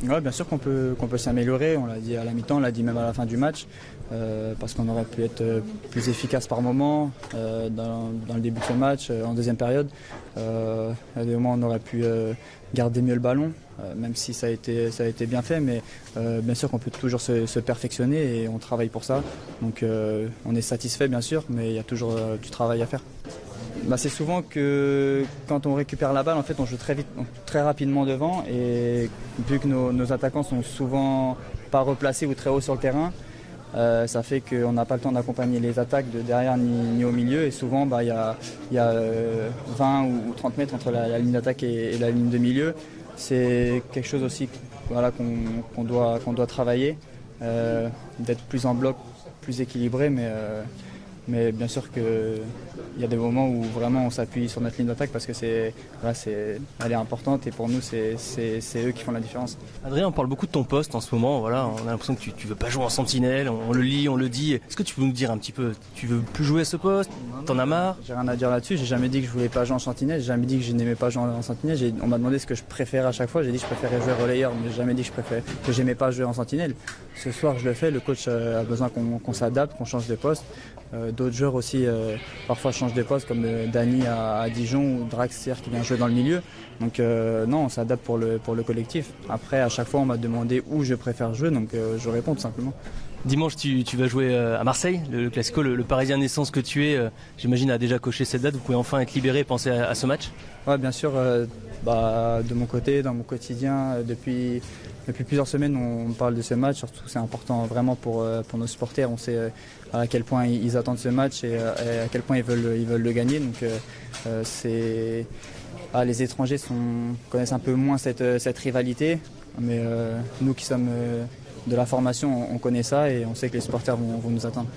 Ouais, bien sûr qu'on peut s'améliorer, on l'a dit à la mi-temps, on l'a dit même à la fin du match, parce qu'on aurait pu être plus efficace par moment dans le début de ce match, en deuxième période. Il y a des moments où on aurait pu garder mieux le ballon, même si ça a été bien fait, mais bien sûr qu'on peut toujours se perfectionner et on travaille pour ça. Donc on est satisfait bien sûr, mais il y a toujours du travail à faire. C'est souvent que quand on récupère la balle, en fait, on joue très vite, très rapidement devant, et vu que nos attaquants sont souvent pas replacés ou très haut sur le terrain, ça fait qu'on n'a pas le temps d'accompagner les attaques de derrière ni au milieu, et souvent il y a 20 ou 30 mètres entre la ligne d'attaque et la ligne de milieu. C'est quelque chose aussi voilà, qu'on doit travailler, d'être plus en bloc, plus équilibré, mais bien sûr qu'il y a des moments où vraiment on s'appuie sur notre ligne d'attaque parce que elle est importante, et pour nous c'est eux qui font la différence. Adrien, on parle beaucoup de ton poste en ce moment, voilà, on a l'impression que tu veux pas jouer en sentinelle, on le lit, on le dit. Est-ce que tu peux nous dire un petit peu, tu veux plus jouer à ce poste, t'en as marre? J'ai rien à dire là-dessus, j'ai jamais dit que je voulais pas jouer en sentinelle, j'ai jamais dit que je n'aimais pas jouer en sentinelle. On m'a demandé ce que je préférais à chaque fois, j'ai dit que je préférais jouer relayeur, mais j'ai jamais dit que j'aimais pas jouer en sentinelle. Ce soir je le fais, le coach a besoin qu'on s'adapte, qu'on change de poste. D'autres joueurs aussi parfois changent de poste, comme Dany à Dijon ou Draxler qui vient jouer dans le milieu. Donc non, on s'adapte pour le collectif. Après, à chaque fois, on m'a demandé où je préfère jouer, donc je réponds tout simplement. Dimanche, tu vas jouer à Marseille, le Classico, le Parisien naissance que tu es, j'imagine, a déjà coché cette date. Vous pouvez enfin être libéré et penser à ce match? Ouais, bien sûr. De mon côté, dans mon quotidien, depuis plusieurs semaines, on parle de ce match. Surtout, c'est important vraiment pour nos supporters. On sait à quel point ils attendent ce match et à quel point ils veulent le gagner. Donc, les étrangers connaissent un peu moins cette rivalité, mais nous qui sommes de la formation, on connaît ça et on sait que les supporters vont nous attendre.